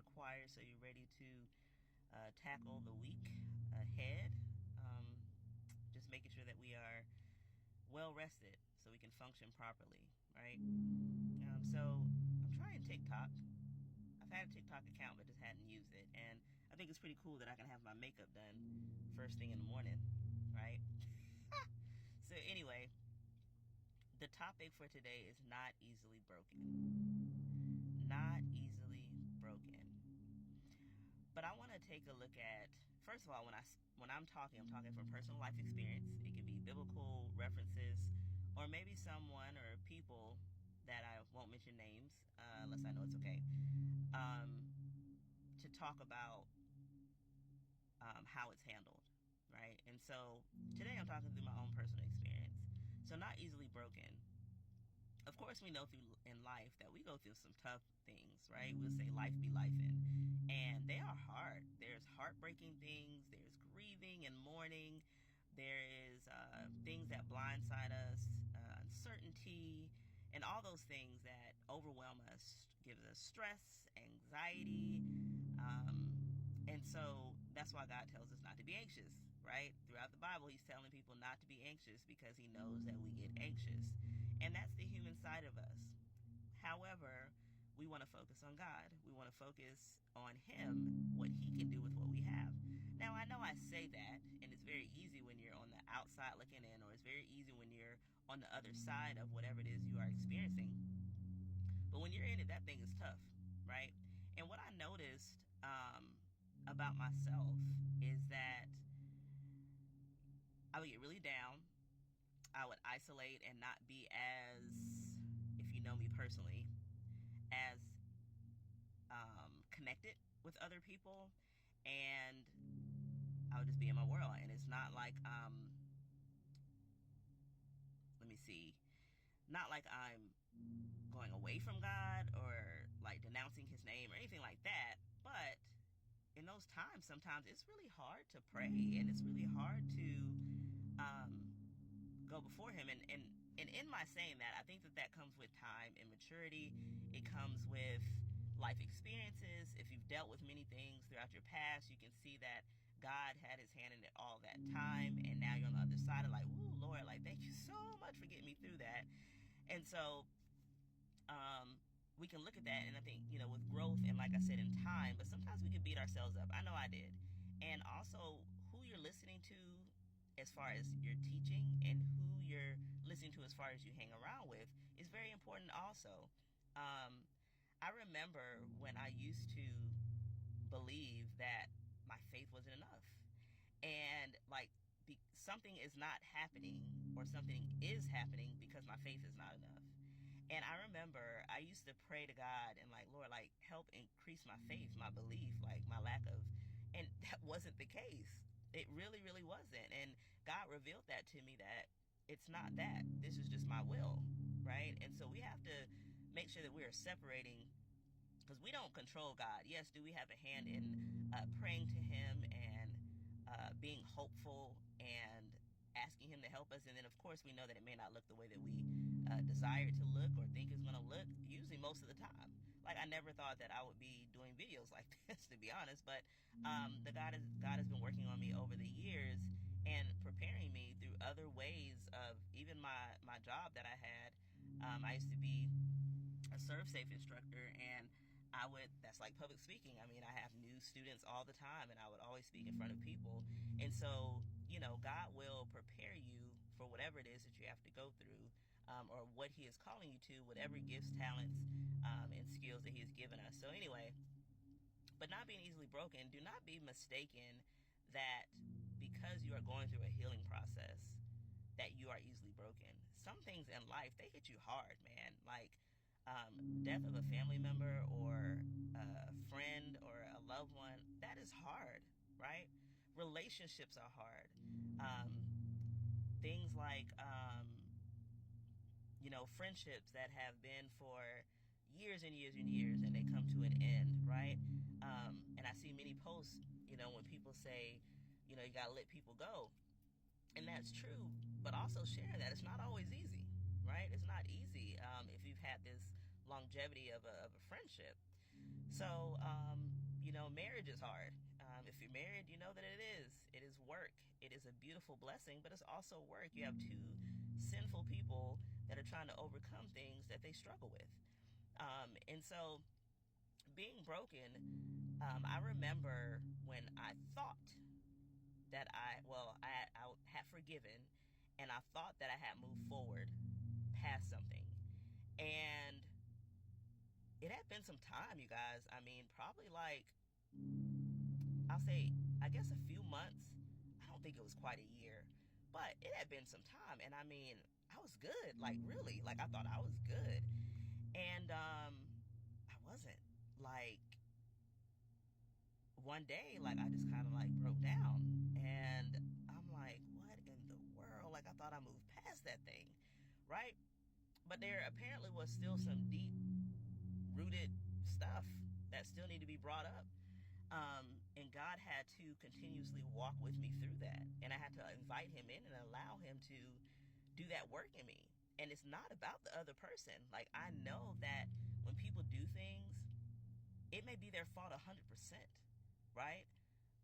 required so you're ready to tackle the week ahead. Just making sure that we are well rested so we can function properly, right? So I'm trying TikTok. I've had a TikTok account but just hadn't used it, and I think it's pretty cool that I can have my makeup done first thing in the morning, right? So anyway, the topic for today is not easily broken. Not easily broken. But I want to take a look at, first of all, when I'm talking from personal life experience. It could be biblical references, or maybe someone or people that I won't mention names unless I know it's okay, to talk about how it's handled, right? And so today I'm talking through my own personal experience. So not easily broken. Of course, we know through in life that we go through some tough things, right? We'll say life be lifing, and they are hard. There's heartbreaking things. There's grieving and mourning. There is things that blindside us, uncertainty, and all those things that overwhelm us, gives us stress, anxiety, and so that's why God tells us not to be anxious, right? Throughout the Bible, he's telling people not to be anxious because he knows that we get anxious. And that's the human side of us. However, we want to focus on God. We want to focus on him, what he can do with what we have. Now, I know I say that, and it's very easy when you're on the outside looking in, or it's very easy when you're on the other side of whatever it is you are experiencing. But when you're in it, that thing is tough, right? And what I noticed about myself is that I would get really down. I would isolate and not be as, if you know me personally, as connected with other people, and I would just be in my world. And it's not like not like I'm going away from God or like denouncing his name or anything like that, but in those times, sometimes it's really hard to pray, and it's really hard to go before him. And in my saying that, I think that comes with time and maturity. It comes with life experiences. If you've dealt with many things throughout your past, you can see that God had his hand in it all that time, and now you're on the other side of like, ooh, Lord, like, thank you so much for getting me through that. And so we can look at that, and I think, with growth and, like I said, in time, but sometimes we can beat ourselves up. I know I did. And also, who you're listening to as far as your teaching, and who you're listening to as far as you hang around with, is very important also. I remember when I used to believe that my faith wasn't enough, and like something is not happening, or something is happening because my faith is not enough. And I remember I used to pray to God and like, Lord, like, help increase my faith, my belief, like my lack of, and that wasn't the case. It really, really wasn't. And God revealed that to me, that it's not that. This is just my will, right? And so we have to make sure that we are separating, because we don't control God. Yes, do we have a hand in praying to him and being hopeful and asking him to help us? And then, of course, we know that it may not look the way that we desire it to look or think it's going to look, usually most of the time. Like, I never thought that I would be doing videos like this, to be honest. But God has been working on me over the years and preparing me through other ways of even my job that I had. I used to be a serve safe instructor, and that's like public speaking. I mean, I have new students all the time, and I would always speak in front of people. And so, God will prepare you for whatever it is that you have to go through, or what he is calling you to, whatever gifts, talents, and skills that he has given us. So anyway, but not being easily broken, do not be mistaken that because you are going through a healing process that you are easily broken. Some things in life, they hit you hard, man. Like death of a family member or a friend or a loved one, that is hard, right? Relationships are hard. Things like friendships that have been for years and years and years, and they come to an end, right? And I see many posts, when people say, you gotta let people go. And that's true, but also sharing that it's not always easy, right? It's not easy if you've had this longevity of a friendship. So marriage is hard. If you're married, you know that it is. It is work. It is a beautiful blessing, but it's also work. You have two sinful people that are trying to overcome things that they struggle with. And so being broken, I remember when I thought that I had forgiven, and I thought that I had moved forward past something. And it had been some time, you guys. I mean, probably like, I'll say, I guess a few months. I don't think it was quite a year, but it had been some time. And I mean, I was good, like really, like I thought I was good. And I wasn't. Like one day, like I just kind of like broke down, and I'm like, what in the world? Like I thought I moved past that thing, right? But there apparently was still some deep rooted stuff that still need to be brought up. And God had to continuously walk with me through that. And I had to invite him in and allow him to do that work in me. And it's not about the other person. Like, I know that when people do things, it may be their fault 100%, right?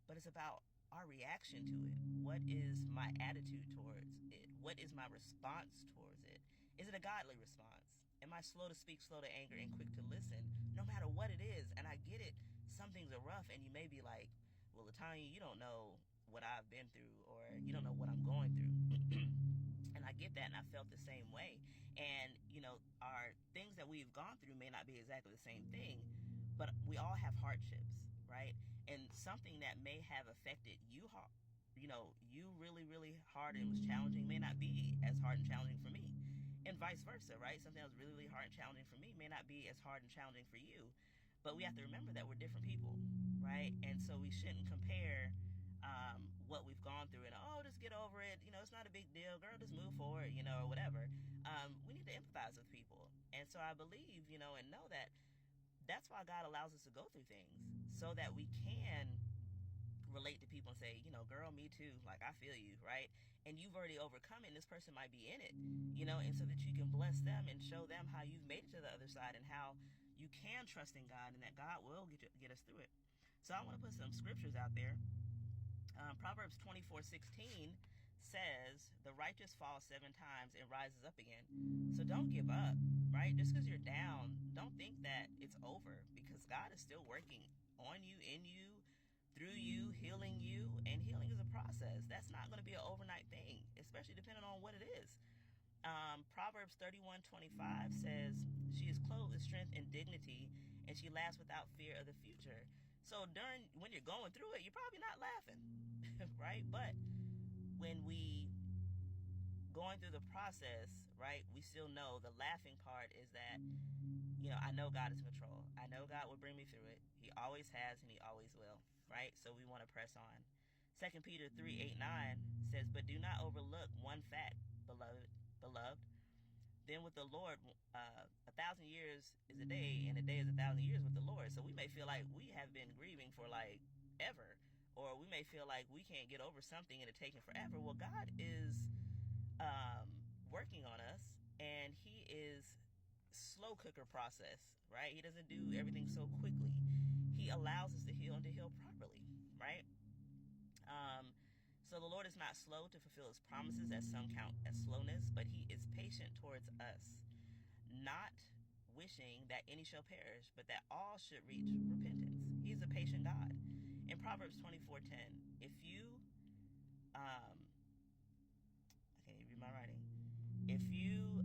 But it's about our reaction to it. What is my attitude towards it? What is my response towards it? Is it a godly response? Am I slow to speak, slow to anger, and quick to listen, no matter what it is? And I get it. Some things are rough, and you may be like, well, Latanya, you don't know what I've been through, or you don't know what I'm going through. And I get that, and I felt the same way. And, our things that we've gone through may not be exactly the same thing, but we all have hardships, right? And something that may have affected you hard, you really, really hard and was challenging may not be as hard and challenging for me. And vice versa, right? Something that was really, really hard and challenging for me may not be as hard and challenging for you. But we have to remember that we're different people, right? And so we shouldn't compare what we've gone through and, just get over it. It's not a big deal. Girl, just move forward, or whatever. We need to empathize with people. And so I believe, and know that that's why God allows us to go through things, so that we can relate to people and say, girl, me too. Like, I feel you, right? And you've already overcome it, and this person might be in it, and so that you can bless them and show them how you've made it to the other side and how you can trust in God and that God will get us through it. So I want to put some scriptures out there. Proverbs 24:16 says, the righteous falls 7 times and rises up again. So don't give up, right? Just because you're down, don't think that it's over, because God is still working on you, in you, through you, healing you. And healing is a process. That's not going to be an overnight thing, especially depending on what it is. Proverbs 31:25 says, she is clothed with strength and dignity, and she laughs without fear of the future. So when you're going through it, you're probably not laughing, right? But when we going through the process, right, we still know the laughing part is that, I know God is in control. I know God will bring me through it. He always has, and he always will, right? So we want to press on. 2 Peter 3:8-9 says, but do not overlook one fact, beloved. Then with the Lord, 1,000 years is a day, and a day is 1,000 years with the Lord. So we may feel like we have been grieving for like ever, or we may feel like we can't get over something and it's taking forever. Well, God is working on us, and he is slow cooker process, right? He doesn't do everything so quickly. He allows us to heal and to heal properly, right? So the Lord is not slow to fulfill his promises, as some count as slowness, but he is patient towards us, not wishing that any shall perish, but that all should reach repentance. He is a patient God. In Proverbs 24:10, if you, I can't even read my writing. If you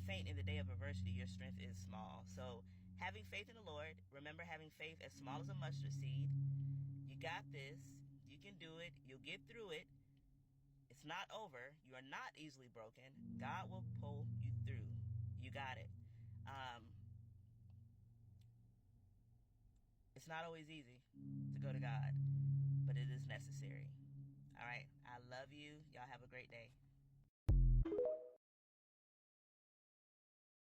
faint in the day of adversity, your strength is small. So having faith in the Lord, remember, having faith as small as a mustard seed. You got this. You can do it. You'll get through it. It's not over. You are not easily broken. God will pull you through. You got it. It's not always easy to go to God, but it is necessary. All right. I love you. Y'all have a great day.